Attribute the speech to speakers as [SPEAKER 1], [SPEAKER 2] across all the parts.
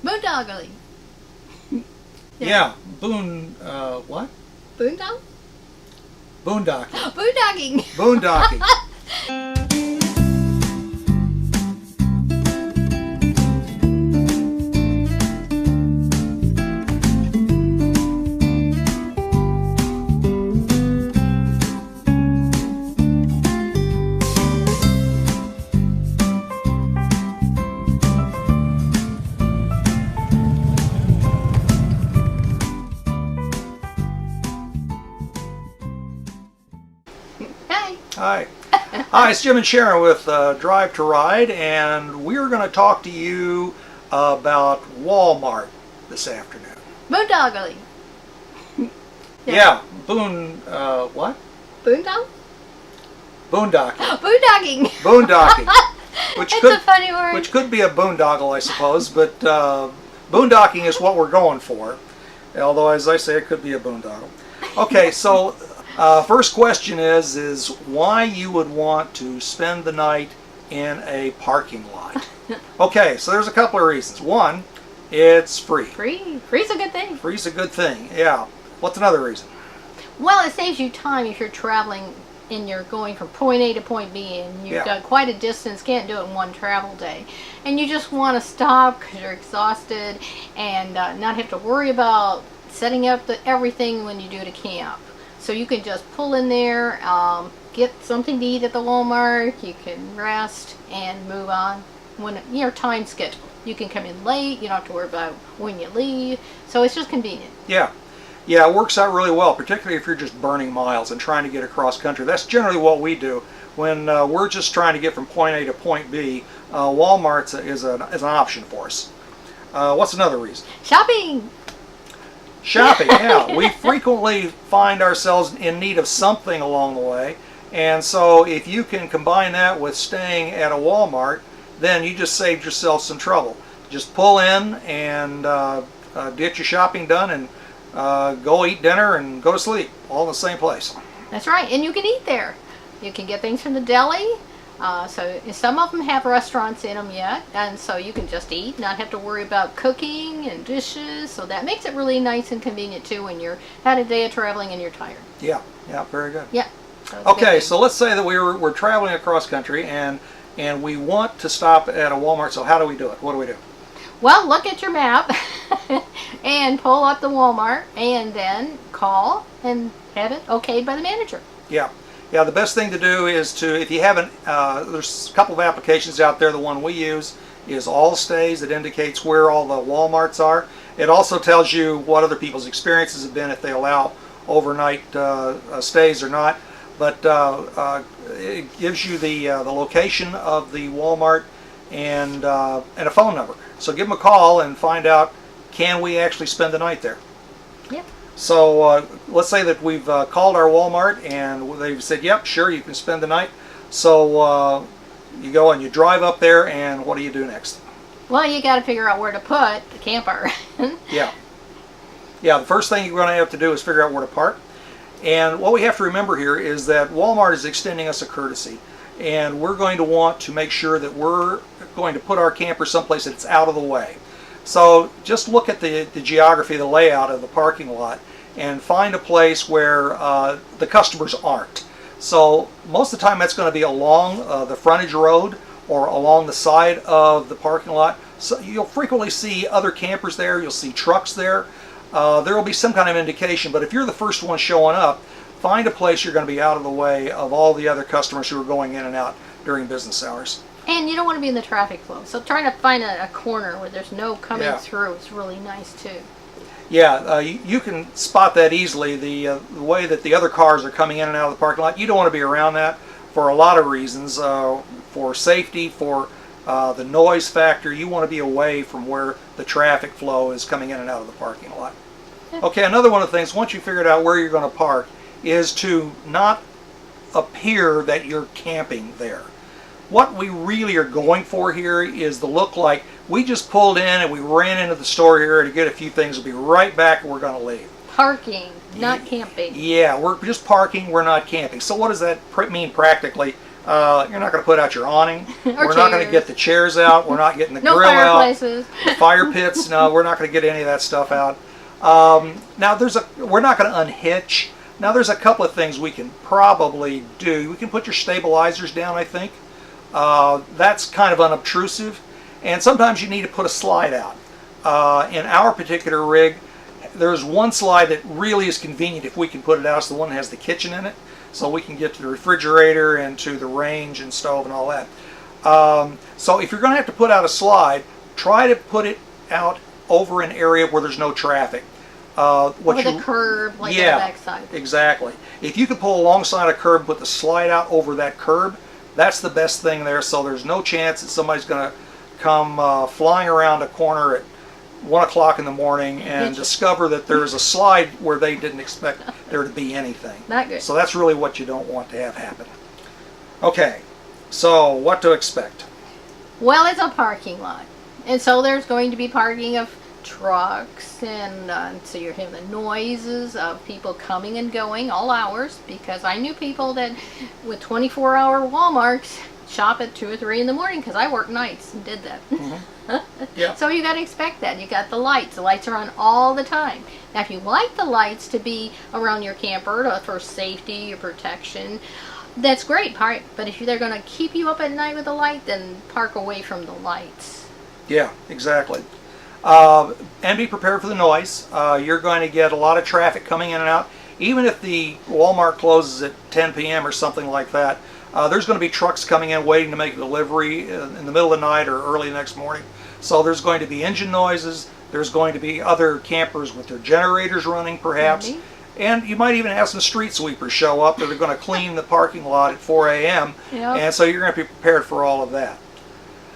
[SPEAKER 1] Boondoggling.
[SPEAKER 2] Yeah, what?
[SPEAKER 1] Boondoggle?
[SPEAKER 2] Boondocking.
[SPEAKER 1] Boondocking.
[SPEAKER 2] Boondocking. Hi. Hi, it's Jim and Sharon with Drive to Ride, and we're going to talk to you about Walmart this afternoon.
[SPEAKER 1] Boondoggling.
[SPEAKER 2] Yeah, what?
[SPEAKER 1] Boondoggle?
[SPEAKER 2] Boondocking.
[SPEAKER 1] Boondocking.
[SPEAKER 2] Boondocking.
[SPEAKER 1] It's a funny word.
[SPEAKER 2] Which could be a boondoggle, I suppose, but boondocking is what we're going for. Although, as I say, it could be a boondoggle. Okay, so first question is why you would want to spend the night in a parking lot. Okay, so there's a couple of reasons. One, it's free.
[SPEAKER 1] Free's a good thing.
[SPEAKER 2] Free's a good thing, yeah. What's another reason?
[SPEAKER 1] Well, it saves you time if you're traveling and you're going from point A to point B and you've got quite a distance, can't do it in one travel day. And you just want to stop because you're exhausted and not have to worry about setting up everything when you do to camp. So you can just pull in there, get something to eat at the Walmart, you can rest and move on when your time schedule. You can come in late, you don't have to worry about when you leave, so it's just convenient.
[SPEAKER 2] Yeah, it works out really well, particularly if you're just burning miles and trying to get across country. That's generally what we do when we're just trying to get from point A to point B. Walmart is an option for us. What's another reason?
[SPEAKER 1] Shopping!
[SPEAKER 2] Shopping, yeah. We frequently find ourselves in need of something along the way, and so if you can combine that with staying at a Walmart, then you just saved yourself some trouble. Just pull in and get your shopping done and go eat dinner and go to sleep, all in the same place.
[SPEAKER 1] That's right, and you can eat there. You can get things from the deli. So some of them have restaurants in them yet, and so you can just eat, not have to worry about cooking and dishes. So that makes it really nice and convenient too when you're had a day of traveling and you're tired.
[SPEAKER 2] Yeah, very good.
[SPEAKER 1] Yeah.
[SPEAKER 2] Okay, so let's say that we're traveling across country and we want to stop at a Walmart. So how do we do it? What do we do?
[SPEAKER 1] Well, look at your map and pull up the Walmart and then call and have it okayed by the manager.
[SPEAKER 2] Yeah, the best thing to do is if you haven't, there's a couple of applications out there. The one we use is All Stays. It indicates where all the Walmarts are. It also tells you what other people's experiences have been, if they allow overnight stays or not. But it gives you the location of the Walmart and a phone number. So give them a call and find out, can we actually spend the night there?
[SPEAKER 1] Yep.
[SPEAKER 2] So let's say that we've called our Walmart and they've said, yep, sure, you can spend the night. So you go and you drive up there, and what do you do next?
[SPEAKER 1] Well, you got to figure out where to put the camper.
[SPEAKER 2] Yeah, the first thing you're going to have to do is figure out where to park. And what we have to remember here is that Walmart is extending us a courtesy, and we're going to want to make sure that we're going to put our camper someplace that's out of the way. So just look at the geography, the layout of the parking lot, and find a place where the customers aren't. So most of the time that's going to be along the frontage road or along the side of the parking lot. So you'll frequently see other campers there, you'll see trucks there. There will be some kind of indication, but if you're the first one showing up, find a place you're going to be out of the way of all the other customers who are going in and out during business hours.
[SPEAKER 1] And you don't want to be in the traffic flow, so trying to find a corner where there's no coming through is really nice too.
[SPEAKER 2] Yeah, you can spot that easily, the way that the other cars are coming in and out of the parking lot. You don't want to be around that for a lot of reasons. For safety, for the noise factor, you want to be away from where the traffic flow is coming in and out of the parking lot. Okay, another one of the things, once you figured out where you're going to park, is to not appear that you're camping there. What we really are going for here is the look like we just pulled in and we ran into the store here to get a few things. We'll be right back and we're going to leave.
[SPEAKER 1] Parking, not camping.
[SPEAKER 2] Yeah, we're just parking, we're not camping. So what does that mean practically? You're not going to put out your awning. We're not going to get the chairs out. We're not getting the
[SPEAKER 1] no
[SPEAKER 2] grill
[SPEAKER 1] fireplaces.
[SPEAKER 2] out. The fire pits. No, we're not going to get any of that stuff out. Now we're not going to unhitch. Now there's a couple of things we can probably do. We can put your stabilizers down, I think. That's kind of unobtrusive. And sometimes you need to put a slide out. In our particular rig, there's one slide that really is convenient if we can put it out. It's the one that has the kitchen in it. So we can get to the refrigerator and to the range and stove and all that. So if you're going to have to put out a slide, try to put it out over an area where there's no traffic.
[SPEAKER 1] With a curb, like on the backside.
[SPEAKER 2] Exactly. If you can pull alongside a curb, put the slide out over that curb, that's the best thing there. So there's no chance that somebody's going to come flying around a corner at 1 o'clock in the morning and discover that there's a slide where they didn't expect there to be anything.
[SPEAKER 1] Not good.
[SPEAKER 2] So that's really what you don't want to have happen. Okay, so what to expect?
[SPEAKER 1] Well, it's a parking lot. And so there's going to be parking of trucks, and so you're hearing the noises of people coming and going all hours, because I knew people that with 24-hour Walmarts shop at 2 or 3 in the morning, because I work nights and did that.
[SPEAKER 2] Yeah.
[SPEAKER 1] So you got to expect that. You got the lights. The lights are on all the time. Now, if you like the lights to be around your camper for safety or protection, that's great. But if they're going to keep you up at night with the light, then park away from the lights.
[SPEAKER 2] Yeah, exactly. And be prepared for the noise. You're going to get a lot of traffic coming in and out. Even if the Walmart closes at 10 p.m. or something like that, there's going to be trucks coming in waiting to make a delivery in the middle of the night or early the next morning. So there's going to be engine noises. There's going to be other campers with their generators running, perhaps.
[SPEAKER 1] Maybe.
[SPEAKER 2] And you might even have some street sweepers show up that are going to clean the parking lot at 4 a.m.
[SPEAKER 1] Yep.
[SPEAKER 2] And so you're going to be prepared for all of that.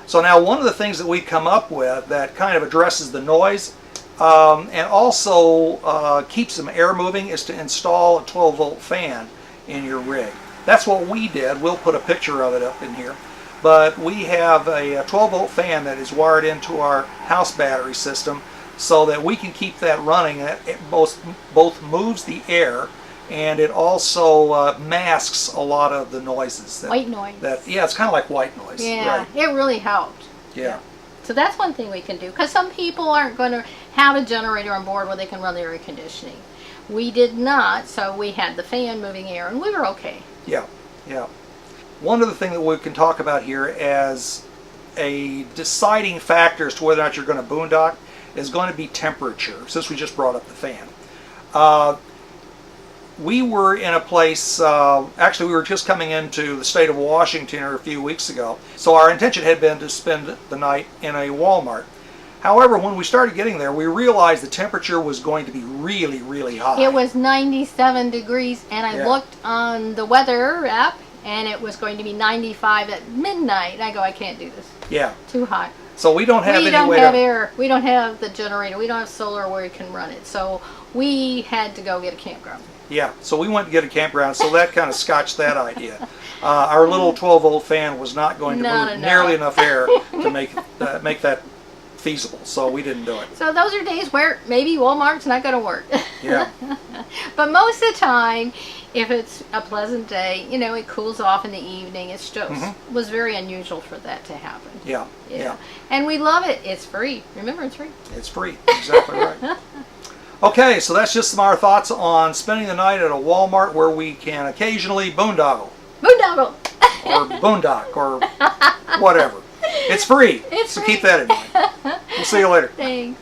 [SPEAKER 2] So now one of the things that we come up with that kind of addresses the noise and also keeps some air moving is to install a 12-volt fan in your rig. That's what we did. We'll put a picture of it up in here. But we have a 12-volt fan that is wired into our house battery system so that we can keep that running. It both moves the air, and it also masks a lot of the noises.
[SPEAKER 1] White noise.
[SPEAKER 2] Yeah, it's kind of like white noise.
[SPEAKER 1] Yeah,
[SPEAKER 2] right.
[SPEAKER 1] It really helped.
[SPEAKER 2] Yeah.
[SPEAKER 1] So that's one thing we can do, because some people aren't going to have a generator on board where they can run their air conditioning. We did not, so we had the fan moving air, and we were okay.
[SPEAKER 2] Yeah, yeah. One other thing that we can talk about here as a deciding factor as to whether or not you're going to boondock is going to be temperature, since we just brought up the fan. We were in a place, actually we were just coming into the state of Washington a few weeks ago, so our intention had been to spend the night in a Walmart. However, when we started getting there, we realized the temperature was going to be really, really hot.
[SPEAKER 1] It was 97 degrees, and I looked on the weather app, and it was going to be 95 at midnight. I go, I can't do this.
[SPEAKER 2] Yeah.
[SPEAKER 1] Too hot.
[SPEAKER 2] So we don't have any way to...
[SPEAKER 1] We don't have air. We don't have the generator. We don't have solar where we can run it. So we had to go get a campground.
[SPEAKER 2] Yeah, so we went to get a campground, so that kind of scotched that idea. Our little 12-volt fan was not going to move nearly enough air to make that feasible, so we didn't do it.
[SPEAKER 1] So those are days where maybe Walmart's not going to work.
[SPEAKER 2] Yeah.
[SPEAKER 1] But most of the time, if it's a pleasant day, you know, it cools off in the evening. It's just was very unusual for that to happen.
[SPEAKER 2] Yeah.
[SPEAKER 1] And we love it. It's free. Remember, it's free.
[SPEAKER 2] It's free. Exactly right. Okay, so that's just our thoughts on spending the night at a Walmart where we can occasionally boondoggle.
[SPEAKER 1] Boondoggle.
[SPEAKER 2] Or boondock or whatever. It's free. So keep that in mind. We'll see you later.
[SPEAKER 1] Thanks.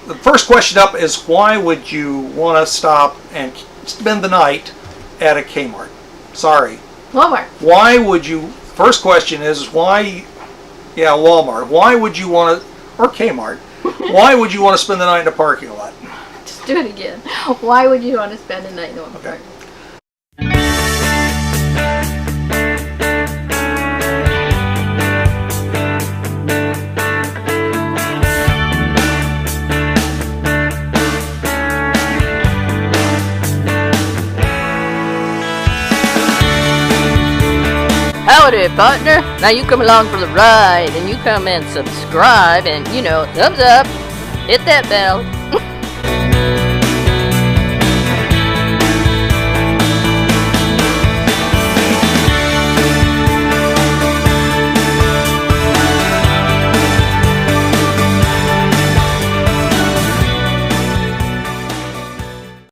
[SPEAKER 2] The first question up is, why would you want to stop and spend the night at a Kmart? Sorry.
[SPEAKER 1] Walmart.
[SPEAKER 2] Why would you, first question is why, Walmart. Why would you want to, or Kmart, why would you want to spend the night in a parking lot?
[SPEAKER 1] Just do it again. Why would you want to spend the night in a parking lot? Howdy, partner. Now you come along for the ride, and you come and subscribe, and, thumbs up, hit that bell.